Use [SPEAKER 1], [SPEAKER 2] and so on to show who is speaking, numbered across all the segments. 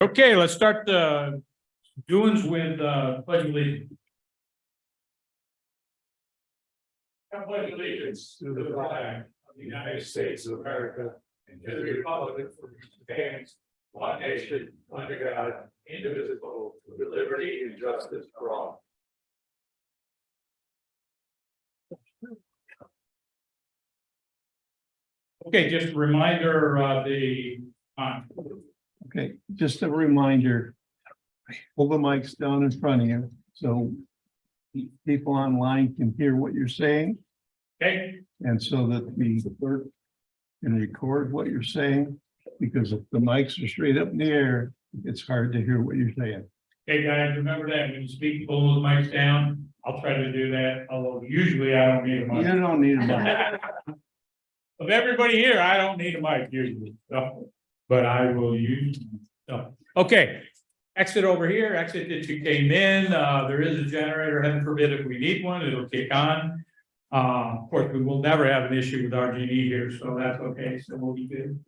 [SPEAKER 1] Okay, let's start the doings with pledge of allegiance. I pledge allegiance to the flag of the United States of America and to the republic for which it stands, one nation, under God, indivisible, with liberty and justice for all. Okay, just a reminder,
[SPEAKER 2] Okay, just a reminder, pull the mics down in front of you, so people online can hear what you're saying,
[SPEAKER 1] okay,
[SPEAKER 2] and so that the clerk can record what you're saying, because if the mics are straight up in the air, it's hard to hear what you're saying.
[SPEAKER 1] okay, guys, remember that when you speak, pull those mics down. I'll try to do that, although usually I don't need a mic.
[SPEAKER 2] You don't need a mic.
[SPEAKER 1] Of everybody here, I don't need a mic usually, so, but I will use. So, okay, exit over here, exit that you came in, there is a generator, heaven forbid if we need one, it'll kick on. Of course, we will never have an issue with RG&E here, so that's okay, so we'll be good.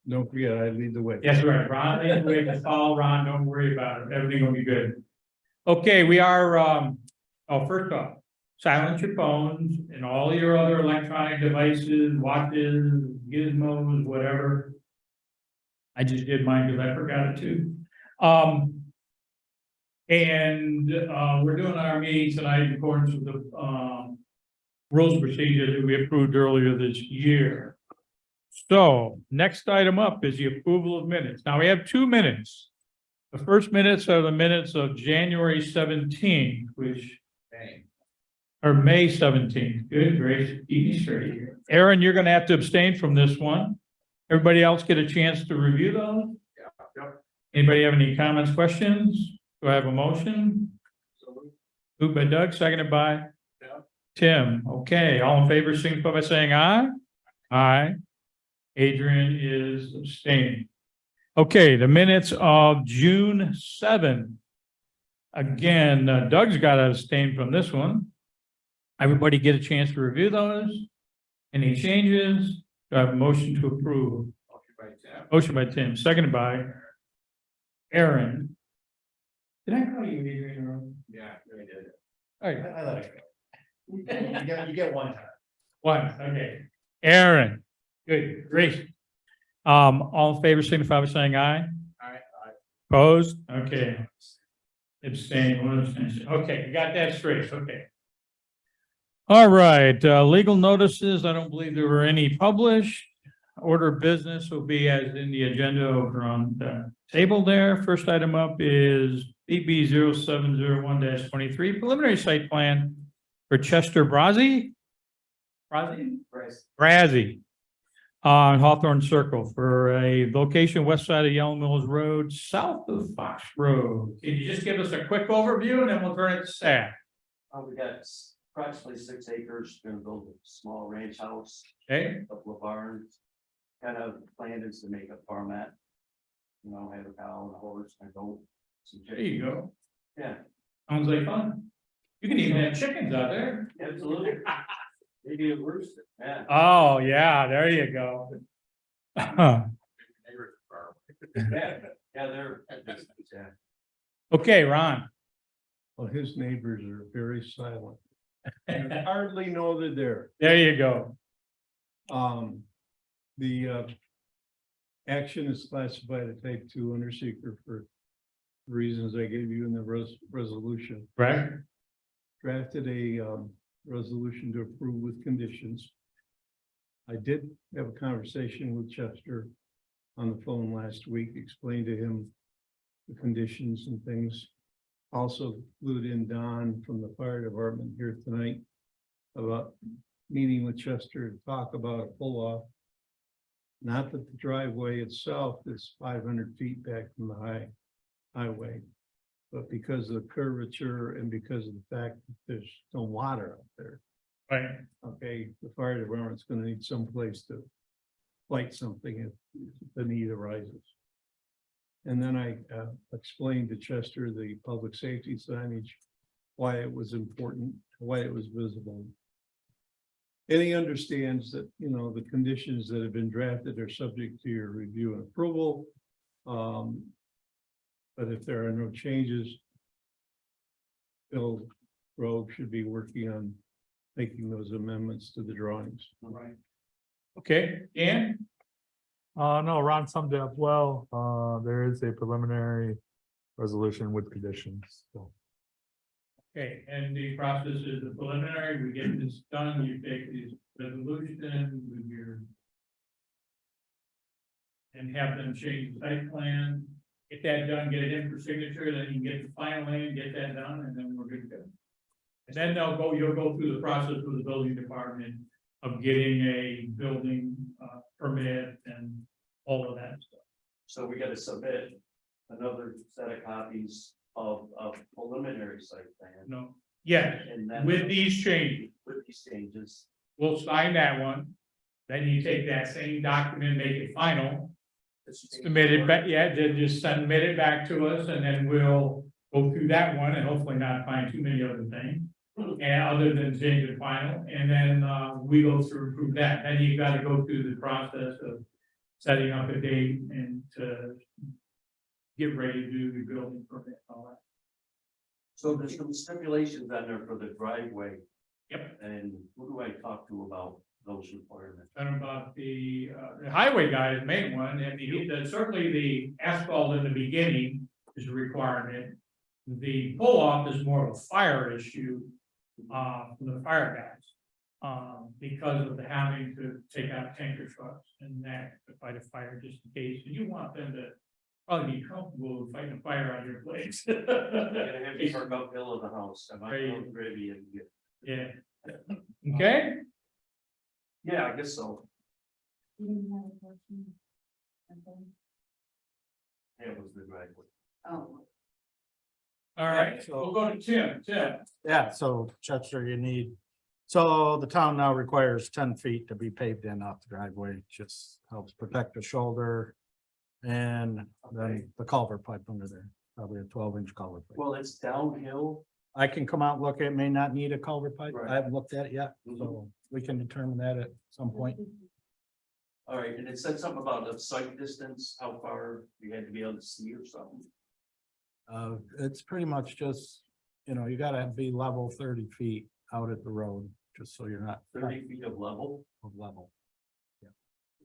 [SPEAKER 2] Don't forget, I lead the way.
[SPEAKER 1] That's right, Ron, anyway, just follow Ron, don't worry about it, everything will be good. Okay, we are, first off, silence your phones and all your other electronic devices, watches, gizmos, whatever. I just did mine because I forgot it too. We're doing our meeting tonight in accordance with the rules and procedures that we approved earlier this year. So next item up is the approval of minutes. Now we have 2 minutes. The first minutes are the minutes of January 17th, which or May 17th. Good gracious, keep me straight here. Aaron, you're going to have to abstain from this one. Everybody else get a chance to review those?
[SPEAKER 3] Yeah.
[SPEAKER 1] Anybody have any comments, questions? Do I have a motion? Moved by Doug, seconded by Tim. Okay, all in favor, signify by saying aye. Aye. Adrian is abstaining. Okay, the minutes of June 7. Again, Doug's got to abstain from this one. Everybody get a chance to review those? Any changes? Do I have a motion to approve? Motion by Tim, seconded by Aaron. Did I call you Adrian?
[SPEAKER 3] Yeah, we did.
[SPEAKER 1] All right,
[SPEAKER 3] I let it go. You get one time.
[SPEAKER 1] one, okay. Aaron, good, great. All in favor, signify by saying aye.
[SPEAKER 3] Aye.
[SPEAKER 1] Opposed? Okay. Abstain, one abstention. Okay, you got that straight, okay. All right, legal notices, I don't believe there were any published. Order of business will be as in the agenda over on the table there. First item up is BB 0701-23, preliminary site plan for Chester Brazzi on Hawthorne Circle for a location west side of Yellow Mills Road, south of Fox Road. Can you just give us a quick overview and then we'll turn it to staff?
[SPEAKER 4] We got approximately 6 acres, gonna build a small ranch house,
[SPEAKER 1] Okay,
[SPEAKER 4] a couple of barns. Kind of plan is to make a farmette. You know, have a cow and a horse and a goat. Some
[SPEAKER 1] there you
[SPEAKER 4] chickens.
[SPEAKER 1] go.
[SPEAKER 4] Yeah,
[SPEAKER 1] Sounds like fun. You can even have chickens out there.
[SPEAKER 4] absolutely. Maybe a rooster, yeah.
[SPEAKER 1] Oh, yeah, there you go.
[SPEAKER 4] Yeah, they're, yeah.
[SPEAKER 1] Okay, Ron.
[SPEAKER 2] Well, his neighbors are very silent. You hardly know they're there.
[SPEAKER 1] There you go.
[SPEAKER 2] The action is classified as type 2 under seeker for reasons I gave you in the resolution.
[SPEAKER 1] Right?
[SPEAKER 2] Drafted a resolution to approve with conditions. I did have a conversation with Chester on the phone last week, explained to him the conditions and things. Also flew in Don from the fire department here tonight about meeting with Chester to talk about a pull-off. Not that the driveway itself is 500 feet back from the highway, but because of the curvature and because of the fact that there's no water out there.
[SPEAKER 1] Right.
[SPEAKER 2] Okay, the fire department's gonna need some place to light something if the need arises. And then I explained to Chester the public safety signage, why it was important, why it was visible. And he understands that, you know, the conditions that have been drafted are subject to your review and approval. But if there are no changes, Bill Rowe should be working on making those amendments to the drawings.
[SPEAKER 1] Right. Okay, Dan?
[SPEAKER 5] No, Ron summed it up well. There is a preliminary resolution with conditions, so.
[SPEAKER 1] Okay, and the process is the preliminary, we get this done, you take these resolution with your. And have them change the site plan, get that done, get it in for signature, then you can get the final in, get that done, and then we're good to go. And then you'll go through the process with the building department of getting a building permit and all of that stuff.
[SPEAKER 4] So we gotta submit another set of copies of preliminary site plan.
[SPEAKER 1] No, yes,
[SPEAKER 4] And then
[SPEAKER 1] with these changes,
[SPEAKER 4] with these changes,
[SPEAKER 1] we'll sign that one. Then you take that same document, make it final, submit it back, yeah, then just submit it back to us, and then we'll go through that one and hopefully not find too many other things. And other than change the final, and then we go through approve that, then you gotta go through the process of setting up a date and to get ready to do the building permit, and all that.
[SPEAKER 4] so there's some stipulations on there for the driveway.
[SPEAKER 1] Yep.
[SPEAKER 4] And who do I talk to about those requirements?
[SPEAKER 1] And about the highway guy is main one, and certainly the asphalt in the beginning is a requirement. The pull-off is more of a fire issue, for the fire guys. Because of the having to take out tanker trucks and that to fight a fire just in case, and you want them to probably be comfortable with fighting a fire on your place.
[SPEAKER 4] I'm gonna have to work uphill of the house. I'm not
[SPEAKER 1] Right.
[SPEAKER 4] going gravy and get.
[SPEAKER 1] Yeah. Okay,
[SPEAKER 4] Yeah, I guess so.
[SPEAKER 6] You didn't have a question? Okay.
[SPEAKER 4] That was the driveway.
[SPEAKER 6] Oh,
[SPEAKER 1] all right, so we'll go to Tim.
[SPEAKER 7] Yeah, so Chester, you need, so the town now requires 10 feet to be paved in off the driveway, just helps protect the shoulder. And then the culvert pipe under there, probably a 12-inch culvert pipe.
[SPEAKER 4] Well, it's downhill.
[SPEAKER 7] I can come out and look, it may not need a culvert pipe,
[SPEAKER 4] Right.
[SPEAKER 7] I haven't looked at it yet, so we can determine that at some point.
[SPEAKER 4] All right, and it said something about the site distance, how far you had to be able to see or something.
[SPEAKER 7] It's pretty much just, you gotta be level 30 feet out at the road, just so you're not
[SPEAKER 4] 30 feet of level.
[SPEAKER 7] of level.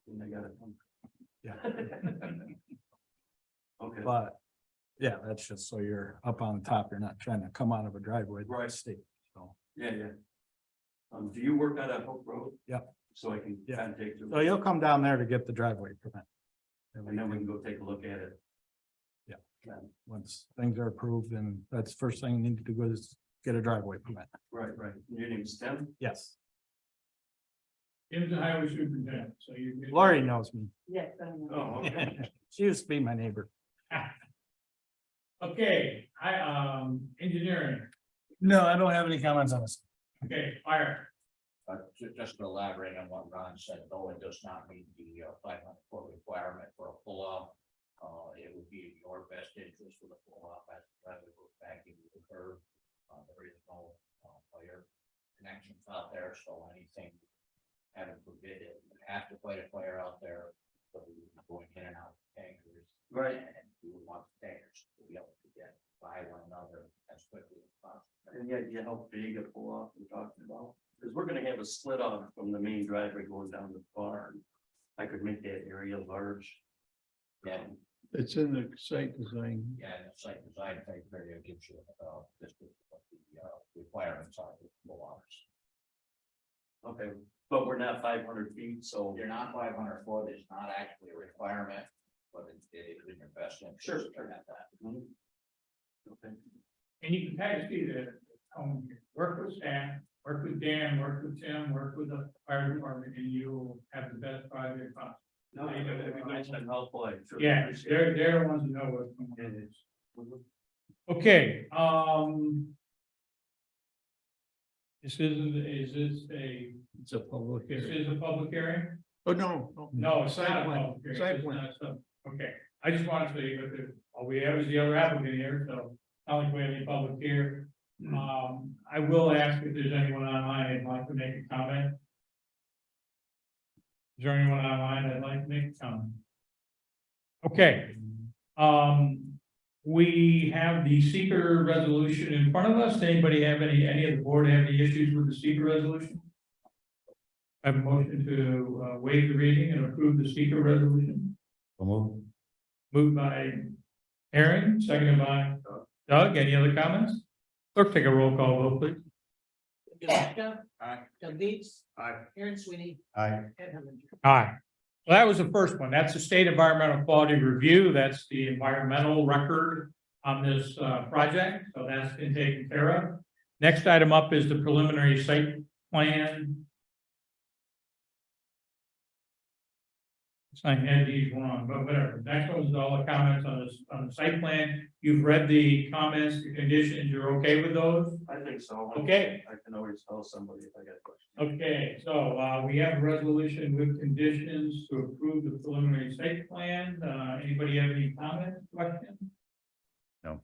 [SPEAKER 4] And they got it.
[SPEAKER 7] Yeah.
[SPEAKER 4] Okay,
[SPEAKER 7] But, yeah, that's just so you're up on top, you're not trying to come out of a driveway. that's
[SPEAKER 4] Right.
[SPEAKER 7] steep, so.
[SPEAKER 4] yeah. Do you work out on Hook Road?
[SPEAKER 7] Yep.
[SPEAKER 4] So I can
[SPEAKER 7] Yeah.
[SPEAKER 4] contact you.
[SPEAKER 7] So you'll come down there to get the driveway permit. And
[SPEAKER 4] And then we can go take a look at it.
[SPEAKER 7] Yeah.
[SPEAKER 4] Okay.
[SPEAKER 7] Once things are approved, and that's the first thing you need to do is get a driveway permit.
[SPEAKER 4] Right. Your name's Tim?
[SPEAKER 7] Yes,
[SPEAKER 1] Tim's the highway superintendent, so you.
[SPEAKER 7] Lori knows me.
[SPEAKER 6] yes, I know.
[SPEAKER 4] Oh, okay.
[SPEAKER 7] She used to be my neighbor.
[SPEAKER 1] Okay, engineering,
[SPEAKER 8] No, I don't have any comments on this.
[SPEAKER 1] okay, fire,
[SPEAKER 3] Just to elaborate on what Ron said, though it does not meet the 500-foot requirement for a pull-off. It would be in your best interest for the pull-off as rather than go back into the curb. There is no fire connections out there, so anything having forbidden, you have to fight a fire out there. So we would be going in and out of tankers.
[SPEAKER 4] Right.
[SPEAKER 3] And we would want the tankers to be able to get by one another as quickly as possible.
[SPEAKER 4] And yet, how big a pull off we're talking about? Because we're gonna have a split off from the main driveway going down the barn. I could make that area large.
[SPEAKER 3] Yeah,
[SPEAKER 2] It's in the site design.
[SPEAKER 3] yeah, and the site design criteria gives you, just what the, requirements are for pull-offs.
[SPEAKER 4] Okay, but we're not 500 feet, so.
[SPEAKER 3] You're not 500 foot, it's not actually a requirement, but it is in your best interest.
[SPEAKER 4] Sure.
[SPEAKER 3] to have that.
[SPEAKER 4] Mhm. Okay.
[SPEAKER 1] and you can kind of see that, work with staff, work with Dan, work with Tim, work with the fire department, and you'll have the best project possible.
[SPEAKER 4] No, that'd be nice and helpful. I sure
[SPEAKER 1] Yeah,
[SPEAKER 4] appreciate it.
[SPEAKER 1] they're the ones who know what's going on.
[SPEAKER 4] Mhm.
[SPEAKER 1] Okay, is this
[SPEAKER 2] It's a public
[SPEAKER 1] this
[SPEAKER 2] area.
[SPEAKER 1] is a public hearing?
[SPEAKER 2] Oh, no.
[SPEAKER 1] No, it's
[SPEAKER 2] Site
[SPEAKER 1] not a
[SPEAKER 2] plan.
[SPEAKER 1] public hearing.
[SPEAKER 2] Site
[SPEAKER 1] It's
[SPEAKER 2] plan.
[SPEAKER 1] not some- Okay, I just wanted to see, but all we have is the other applicant here, so I don't think we have any public here. I will ask if there's anyone online that'd like to make a comment. Is there anyone online that'd like to make a comment? Okay, we have the seeker resolution in front of us. Anybody have any of the board have any issues with the seeker resolution? I have a motion to waive the reading and approve the seeker resolution. Moved by Aaron, seconded by Doug. Any other comments? Clerk, take a roll call vote, please.
[SPEAKER 3] Galushka.
[SPEAKER 4] Aye.
[SPEAKER 3] Doug Beats.
[SPEAKER 4] Aye.
[SPEAKER 3] Aaron Sweeney.
[SPEAKER 4] Aye.
[SPEAKER 3] Ed Henninger.
[SPEAKER 1] Aye. Well, that was the first one. That's the state environmental quality review. That's the environmental record on this project. So that's been taken care of. Next item up is the preliminary site plan. I had these wrong, but whatever. Next one is all the comments on the site plan. You've read the comments, the conditions. You're okay with those?
[SPEAKER 4] I think so.
[SPEAKER 1] Okay.
[SPEAKER 4] I can always tell somebody if I got questions.
[SPEAKER 1] Okay, so we have a resolution with conditions to approve the preliminary site plan. Anybody have any comments, questions?
[SPEAKER 4] No.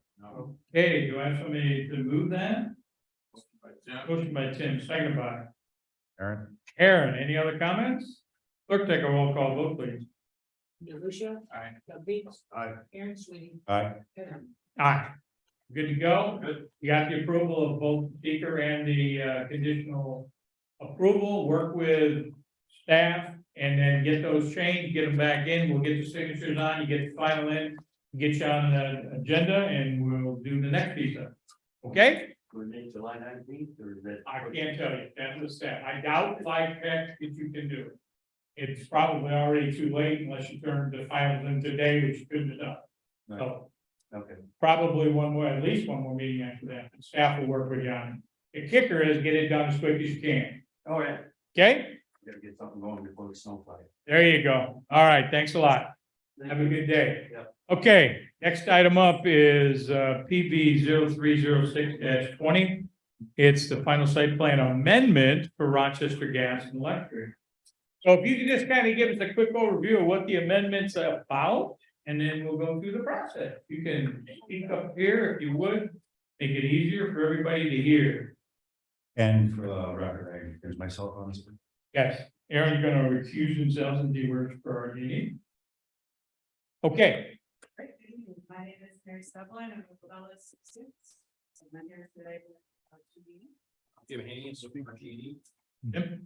[SPEAKER 1] Okay, do I have somebody to move that? Motion by Tim, second by
[SPEAKER 4] Aaron?
[SPEAKER 1] Aaron. Any other comments? Clerk, take a roll call vote, please.
[SPEAKER 3] Galushka.
[SPEAKER 4] Aye.
[SPEAKER 3] Doug Beats.
[SPEAKER 4] Aye.
[SPEAKER 3] Aaron Sweeney.
[SPEAKER 4] Aye.
[SPEAKER 3] Ed Henninger.
[SPEAKER 1] Aye. Good to go? Good. You got the approval of both the seeker and the conditional approval. Work with staff and then get those changed, get them back in. We'll get the signatures on, you get the final in, get you on the agenda, and we'll do the next piece of it. Okay?
[SPEAKER 4] We're in July 19th or is that?
[SPEAKER 1] I can't tell you. That's the step. I doubt like heck that you can do it. It's probably already too late unless you turn the files in today, which you couldn't have done. So
[SPEAKER 4] Okay.
[SPEAKER 1] probably one more, at least one more meeting after that. The staff will work with you on it. The kicker is get it done as quick as you can.
[SPEAKER 4] Oh, yeah.
[SPEAKER 1] Okay?
[SPEAKER 4] Gotta get something going before the snow flies.
[SPEAKER 1] There you go. All right. Thanks a lot. Have a good day.
[SPEAKER 4] Yeah.
[SPEAKER 1] Okay, next item up is PB 0306-20. It's the final site plan amendment for Rochester Gas and Electric. So if you could just kind of give us a quick overview of what the amendment's about, and then we'll go through the process. You can speak up here if you would, make it easier for everybody to hear.
[SPEAKER 9] And for the record, there's myself on this.
[SPEAKER 1] Yes, Aaron's gonna recuse himself and do words for our meeting. Okay,
[SPEAKER 6] Great, good evening. My name is Mary Stublin. I'm with Wells Suits. So I'm here today with two meetings.
[SPEAKER 1] Yep.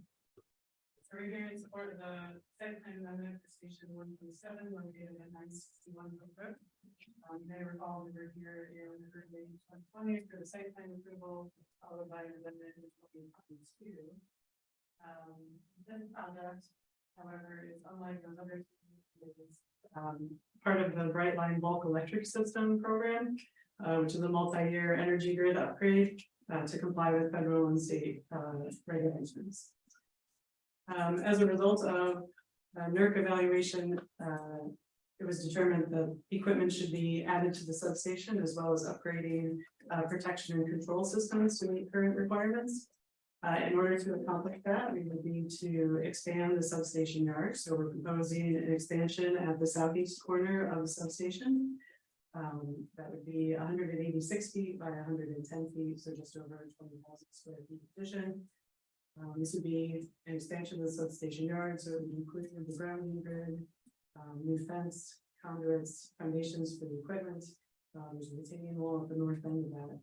[SPEAKER 6] So we're here in support of the site plan amendment for station 127 located at 961 Brook Road. You may recall we were here in early 2020 for the site plan approval, followed by an amendment in 2022. This project, however, is unlike those other. It is, part of the Bright Line Bulk Electric System program, which is a multi-year energy grid upgrade to comply with federal and state regulations. As a result of NERC evaluation, it was determined that equipment should be added to the substation as well as upgrading protection and control systems to meet current requirements. In order to accomplish that, we would need to expand the substation yard. So we're proposing an expansion at the southeast corner of the substation. That would be 186 feet by 110 feet, so just over 20,000 square feet addition. This would be an expansion of the substation yard, so it would include the grounding grid, new fence, conduits, foundations for the equipment. There's a retaining wall at the north end of that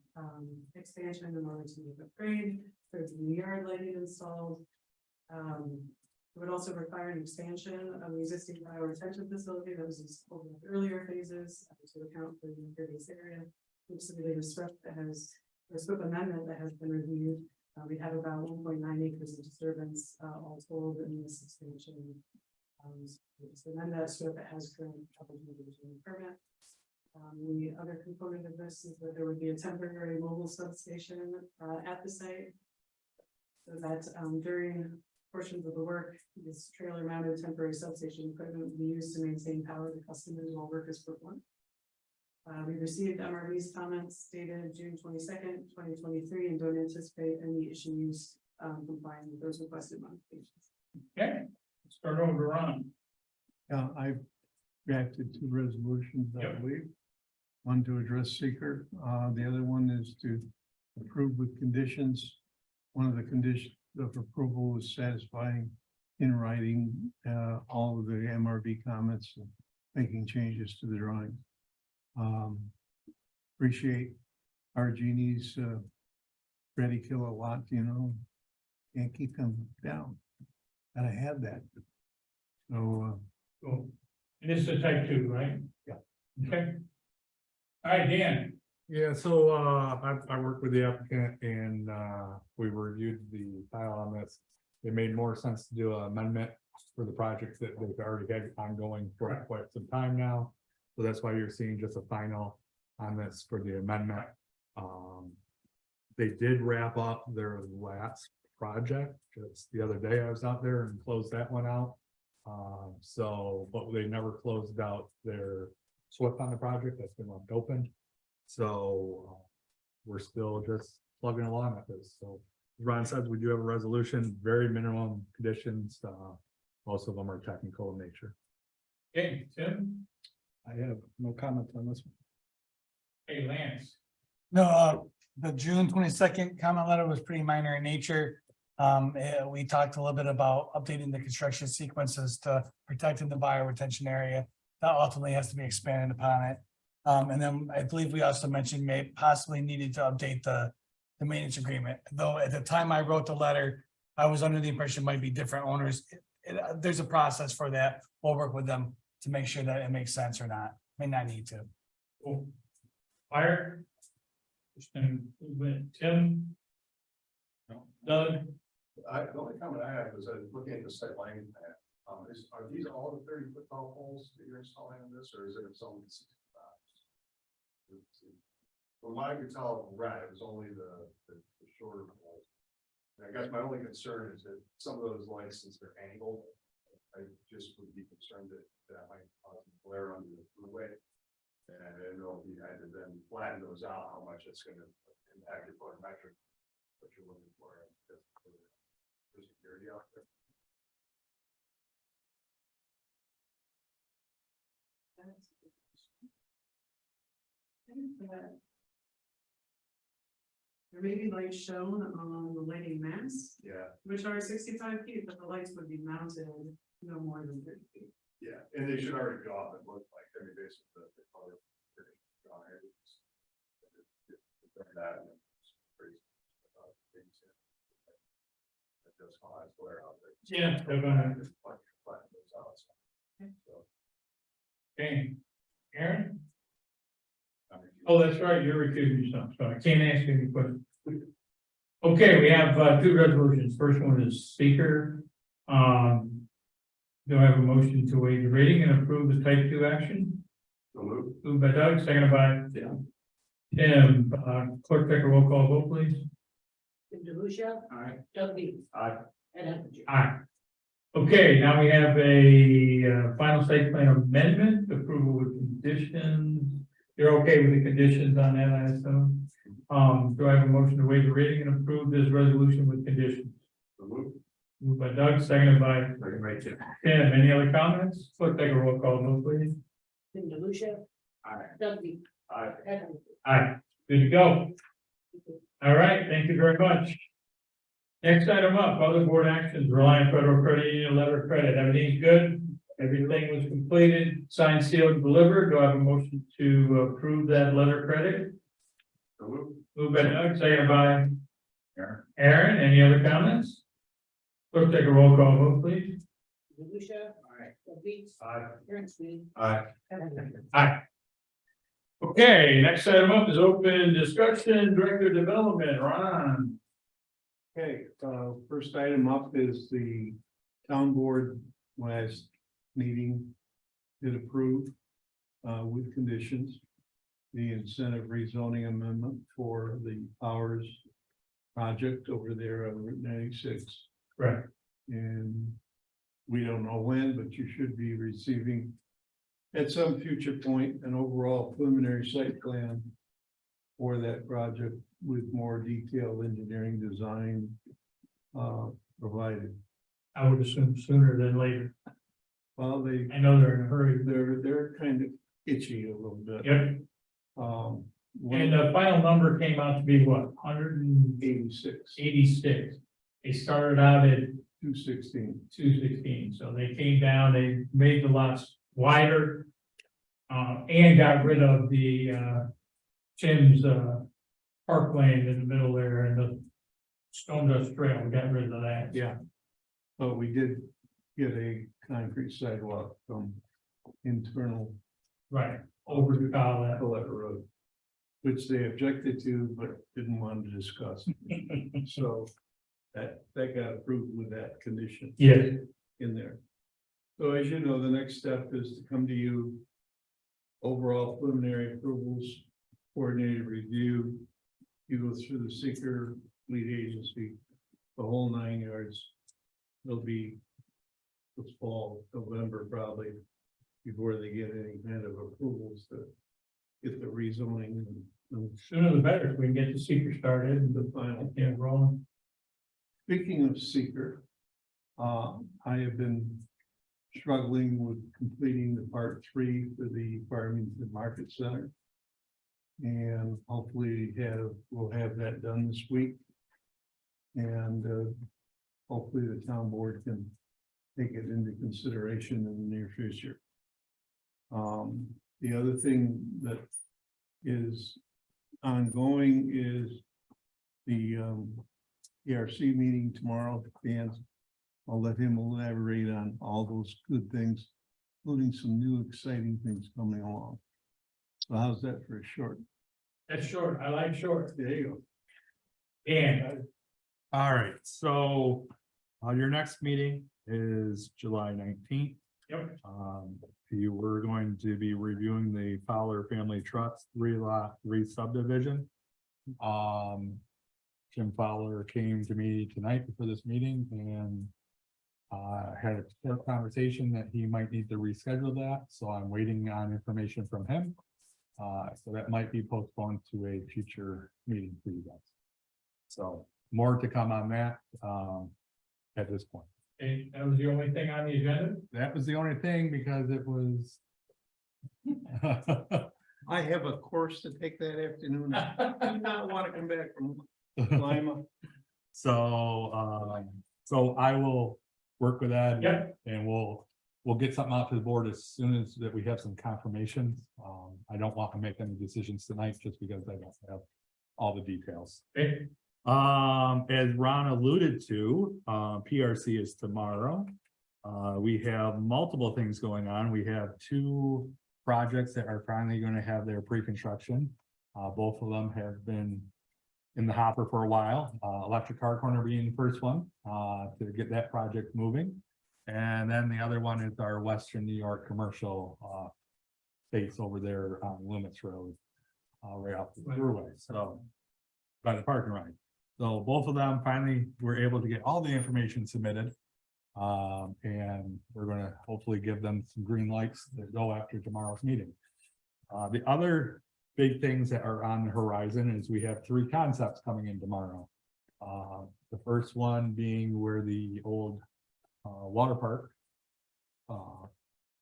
[SPEAKER 6] expansion in order to make upgrade. There's new yard lighting installed. It would also require an expansion of the existing fire retention facility that was installed in the earlier phases to account for the impervious area. We've submitted a SWIP that has a SWIP amendment that has been reviewed. We have about 1.9 acres of disturbance all told in this expansion. So then that SWIP that has current coverage mitigation permit. The other component of this is that there would be a temporary mobile substation at the site. So that during portions of the work, this trailer mounted temporary substation equipment will be used to maintain power to customers while work is performed. We received MRV's comments dated June 22nd, 2023, and don't anticipate any issues complying with those requested modifications.
[SPEAKER 1] okay, let's start over to Ron.
[SPEAKER 2] I reacted to resolutions, I
[SPEAKER 1] Yep.
[SPEAKER 2] believe. One to address seeker, the other one is to approve with conditions. One of the conditions of approval is satisfying in writing, all of the MRV comments and making changes to the drawing. appreciate our genie's, ready kilowatt, you know. Can't keep them down. Gotta have that. So,
[SPEAKER 1] Cool. And this is a type 2, right?
[SPEAKER 2] Yeah.
[SPEAKER 1] Okay. All right, Dan.
[SPEAKER 5] Yeah, so I worked with the applicant and we reviewed the file on this. It made more sense to do an amendment for the projects that they've already had ongoing for quite some time now. So that's why you're seeing just a final on this for the amendment. They did wrap up their last project just the other day. I was out there and closed that one out. So, but they never closed out their SWIP on the project. That's been left open. So we're still just plugging along at this. So as Ron says, we do have a resolution, very minimum conditions. Most of them are technical in nature.
[SPEAKER 1] Okay, Tim.
[SPEAKER 7] I have no comment on this.
[SPEAKER 1] Hey, Lance.
[SPEAKER 8] No, the June 22nd comment letter was pretty minor in nature. We talked a little bit about updating the construction sequences to protecting the bio retention area. That ultimately has to be expanded upon it. And then I believe we also mentioned may possibly needed to update the maintenance agreement, though at the time I wrote the letter, I was under the impression it might be different owners. There's a process for that. We'll work with them to make sure that it makes sense or not. May not need to.
[SPEAKER 1] Cool. Fire. Tim. Doug.
[SPEAKER 9] The only comment I have is looking at the site lighting plan, are these all the 30-foot tall poles that you're installing on this, or is it only 65? From what I could tell from red, it was only the shorter poles. And I guess my only concern is that some of those lights, since they're angled, I just would be concerned that might cause a glare under the throughway. And I didn't know if you had to then flatten those out, how much it's gonna impact your photometric, what you're looking for security out there.
[SPEAKER 6] There may be lights shown on the lighting masts,
[SPEAKER 9] Yeah,
[SPEAKER 6] which are 65 feet, but the lights would be mounted no more than 30 feet.
[SPEAKER 9] yeah, and they should already go off and look like, I mean, basically the color. That and it's pretty, things, that does cause glare out there.
[SPEAKER 1] Yeah, Okay. Aaron. Oh, that's right. You're recusing yourself, so I can't ask you any questions. Okay, we have 2 resolutions. First one is speaker. Do I have a motion to waive the reading and approve the type 2 action? Moved by Doug, seconded by Tim. Clerk, take a roll call vote, please.
[SPEAKER 3] Tim DeLucia.
[SPEAKER 9] Aye.
[SPEAKER 3] Doug Beat.
[SPEAKER 9] Aye.
[SPEAKER 3] Ed Heffinger.
[SPEAKER 1] Aye. Okay, now we have a final site plan amendment, approval with conditions. You're okay with the conditions on that, I assume? Do I have a motion to waive the reading and approve this resolution with conditions? Moved by Doug, seconded by Tim. Any other comments? Clerk, take a roll call vote, please.
[SPEAKER 3] Tim DeLucia.
[SPEAKER 9] Aye.
[SPEAKER 3] Doug Beat.
[SPEAKER 9] Aye.
[SPEAKER 3] Ed Heffinger.
[SPEAKER 1] Aye, good to go. All right, thank you very much. Next item up, other board actions, Reliant Federal Credit Union letter of credit. Everything's good. Everything was completed, signed, sealed, delivered. Do I have a motion to approve that letter of credit? Moved by Doug, seconded by Aaron. Any other comments? Clerk, take a roll call vote, please.
[SPEAKER 3] DeLucia. Aye. Doug Beat.
[SPEAKER 9] Aye.
[SPEAKER 3] Aaron Sweeney.
[SPEAKER 9] Aye.
[SPEAKER 3] Ed Heffinger.
[SPEAKER 1] Aye. Okay, next item up is open discussion, Director of Development, Ron.
[SPEAKER 2] okay, first item up is the town board last meeting did approve, with conditions, the incentive rezoning amendment for the Powers project over there on Route 96.
[SPEAKER 1] Right.
[SPEAKER 2] And we don't know when, but you should be receiving at some future point an overall preliminary site plan for that project with more detailed engineering design provided.
[SPEAKER 1] I would assume sooner than later.
[SPEAKER 2] Well,
[SPEAKER 1] I know they're in a hurry.
[SPEAKER 2] they're kind of itchy a little bit.
[SPEAKER 1] Yep. And the final number came out to be what, 186?
[SPEAKER 2] 86,
[SPEAKER 1] They started out at
[SPEAKER 2] 216.
[SPEAKER 1] 216, so they came down, they made the lots wider. And got rid of the Tim's, park lane in the middle there and the stone dust trail, we got rid of that.
[SPEAKER 2] Yeah. But we did get a concrete sidewalk from internal
[SPEAKER 1] Right, over to Collet.
[SPEAKER 2] Colette Road, which they objected to, but didn't want to discuss. So that got approved with that condition
[SPEAKER 1] Yes,
[SPEAKER 2] in there. So as you know, the next step is to come to you. Overall preliminary approvals, coordinated review. You go through the seeker, lead agency, the whole 9 yards. It'll be this fall, November probably, before they get any kind of approvals to get the rezoning and
[SPEAKER 1] sooner the better, if we can get the seeker started and
[SPEAKER 2] the final.
[SPEAKER 1] get rolling.
[SPEAKER 2] Speaking of seeker, I have been struggling with completing the part 3 for the Farmington Market Center. And hopefully we'll have that done this week. And hopefully the town board can take it into consideration in the near future. The other thing that is ongoing is the ERC meeting tomorrow. And I'll let him elaborate on all those good things, including some new exciting things coming along. So how's that for a short?
[SPEAKER 1] That's short, I like short.
[SPEAKER 2] There you go.
[SPEAKER 1] And
[SPEAKER 5] All right, so your next meeting is July 19th.
[SPEAKER 1] Yep.
[SPEAKER 5] You were going to be reviewing the Fowler Family Trust 3-lot re-subdivision. Jim Fowler came to me tonight before this meeting and had a short conversation that he might need to reschedule that, so I'm waiting on information from him. So that might be postponed to a future meeting for you guys. So more to come on that at this point.
[SPEAKER 1] okay, that was the only thing on the agenda?
[SPEAKER 5] That was the only thing because it was.
[SPEAKER 2] I have a course to take that afternoon. I do not want to come back from Lima.
[SPEAKER 5] So I will work with Ed.
[SPEAKER 1] Yep.
[SPEAKER 5] And we'll get something out to the board as soon as that we have some confirmation. I don't want to make any decisions tonight just because I don't have all the details.
[SPEAKER 1] Okay,
[SPEAKER 5] As Ron alluded to, PRC is tomorrow. We have multiple things going on. We have 2 projects that are finally going to have their pre-construction. Both of them have been in the hopper for a while. Electric Car Corner being the first one to get that project moving. And then the other one is our Western New York commercial space over there on Loomis Road, right off the thruway. So by the parking lot. So both of them finally were able to get all the information submitted. And we're gonna hopefully give them some green lights that go after tomorrow's meeting. The other big things that are on the horizon is we have 3 concepts coming in tomorrow. The first one being where the old water park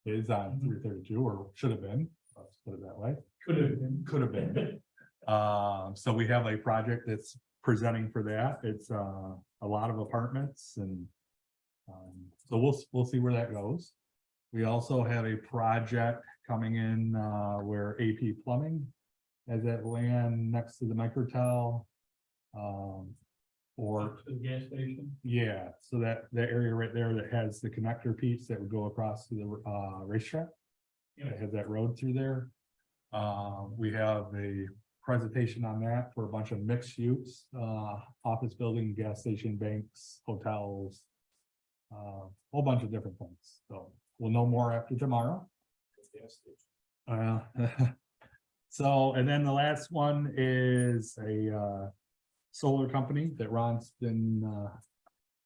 [SPEAKER 5] is on 332, or should have been, let's put it that way.
[SPEAKER 1] could have been.
[SPEAKER 5] Could have been. So we have a project that's presenting for that. It's a lot of apartments and so we'll see where that goes. We also have a project coming in where AP Plumbing has that land next to the Microtel. Or
[SPEAKER 1] To the gas station.
[SPEAKER 5] yeah, so that area right there that has the connector piece that would go across to the racetrack.
[SPEAKER 1] Yeah.
[SPEAKER 5] It has that road through there. We have a presentation on that for a bunch of mixed use, office building, gas station, banks, hotels. Whole bunch of different things. So we'll know more after tomorrow. So, and then the last one is a solar company that Ron's been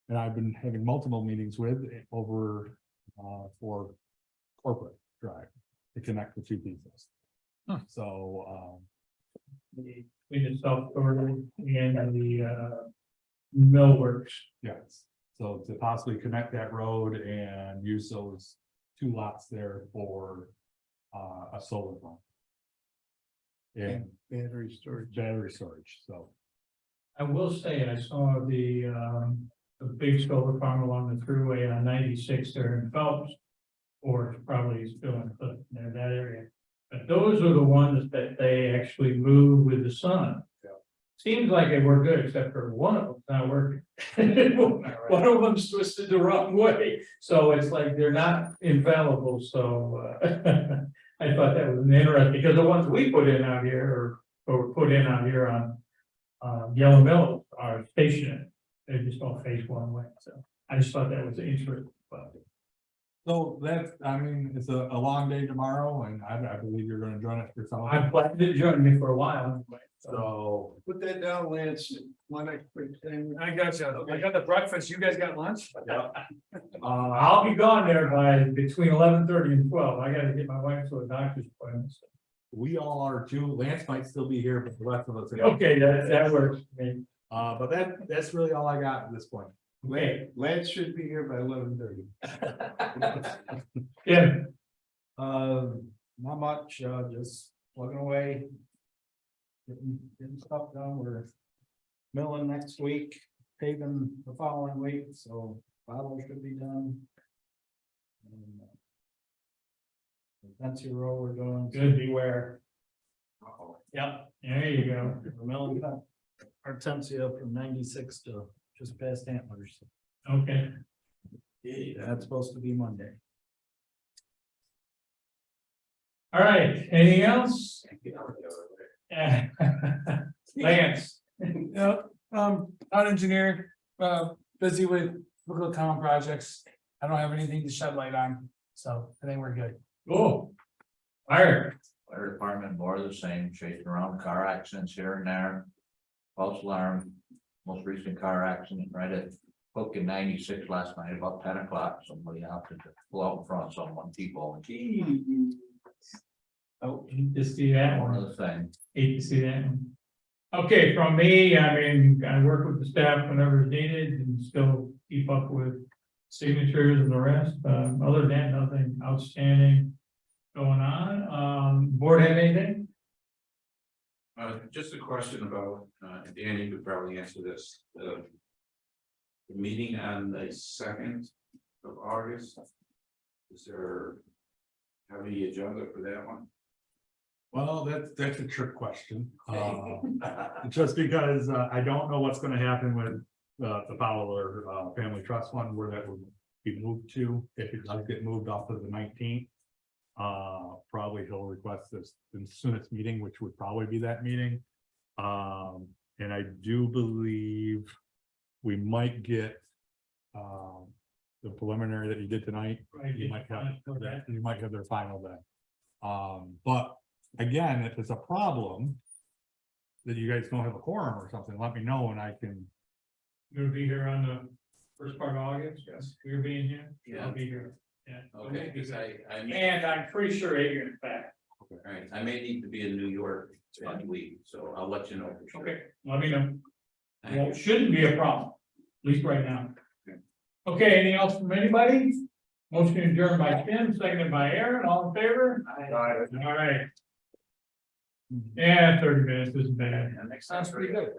[SPEAKER 5] and I've been having multiple meetings with over for corporate drive to connect the 2 pieces. So
[SPEAKER 1] We just self-storage and the millworks.
[SPEAKER 5] yes, so to possibly connect that road and use those 2 lots there for a solar farm. And
[SPEAKER 2] Battery storage.
[SPEAKER 5] battery storage, so.
[SPEAKER 1] I will say, I saw the big solar farm along the thruway on 96 there in Phelps. Or it's probably still in Clifton there, that area. But those are the ones that they actually move with the sun.
[SPEAKER 5] Yeah.
[SPEAKER 1] Seems like they work good, except for one of them's not working. One of them's twisted the wrong way, so it's like they're not infallible, so, I thought that was interesting, because the ones we put in out here, or put in out here on, Yellow Mill are stationary. They just don't face one way, so I just thought that was interesting, but.
[SPEAKER 5] So that's, I mean, it's a long day tomorrow and I believe you're gonna join us for some.
[SPEAKER 1] I'm planning to join me for a while, so.
[SPEAKER 5] So,
[SPEAKER 2] Put that down, Lance. My next quick thing.
[SPEAKER 8] I got you. I got the breakfast. You guys got lunch?
[SPEAKER 5] yeah.
[SPEAKER 1] I'll be gone there by between 11:30 and 12. I gotta get my wife to a doctor's appointment. So.
[SPEAKER 5] We all are too. Lance might still be here, but the rest of us. are-
[SPEAKER 1] Okay, that works for me.
[SPEAKER 5] But that's really all I got at this point.
[SPEAKER 2] Lance should be here by 11:30.
[SPEAKER 1] Yeah,
[SPEAKER 7] Not much, just plugging away. Getting stuff done, we're milling next week, paving the following week, so Bottle should be done. And, Fancy row we're doing.
[SPEAKER 1] good, beware. Yep, there you go.
[SPEAKER 7] We're milling Hortensia from 96 to just past Antlers.
[SPEAKER 1] Okay,
[SPEAKER 7] That's supposed to be Monday.
[SPEAKER 1] all right, anything else? Lance,
[SPEAKER 8] Yeah, town engineer, busy with local town projects. I don't have anything to shed light on, so I think we're good.
[SPEAKER 1] cool. Fire,
[SPEAKER 3] Fire department, more of the same, chasing around car accidents here and there. False alarm, most recent car accident right at Hook in 96 last night, about 10 o'clock, somebody out to go out in front of someone, T-bone.
[SPEAKER 1] oh, hate to see that
[SPEAKER 3] One
[SPEAKER 1] one.
[SPEAKER 3] of the things.
[SPEAKER 1] Hate to see that one. Okay, from me, I mean, I work with the staff whenever it's needed and still keep up with signatures and the rest. Other than that, nothing outstanding going on. Board have anything?
[SPEAKER 10] Just a question about, Dan, you could probably answer this, the meeting on the 2nd of August. Is there, have any agenda for that one?
[SPEAKER 5] Well, that's a trick question. Just because I don't know what's gonna happen with the Fowler Family Trust Fund, where that would be moved to, if it does get moved off of the 19th. Probably he'll request this in the soonest meeting, which would probably be that meeting. And I do believe we might get the preliminary that you did tonight. You might have their final then. But again, if it's a problem that you guys don't have a quorum or something, let me know and I can.
[SPEAKER 1] You'll be here on the first part of August?
[SPEAKER 5] Yes.
[SPEAKER 1] You're being here?
[SPEAKER 10] Yeah.
[SPEAKER 1] I'll be here. Yeah.
[SPEAKER 10] Okay, because I may,
[SPEAKER 1] And I'm pretty sure Adrian's back.
[SPEAKER 10] all right, I may need to be in New York that week, so I'll let you know for sure.
[SPEAKER 1] Okay, let me know.
[SPEAKER 10] Thank
[SPEAKER 1] Well,
[SPEAKER 10] you.
[SPEAKER 1] it shouldn't be a problem, at least right now. Okay, anything else from anybody? Motion adjourned by Tim, seconded by Aaron, all in favor? All right. Yeah, 30 minutes isn't bad.
[SPEAKER 3] Yeah, next
[SPEAKER 8] Sounds
[SPEAKER 3] time.
[SPEAKER 8] pretty good.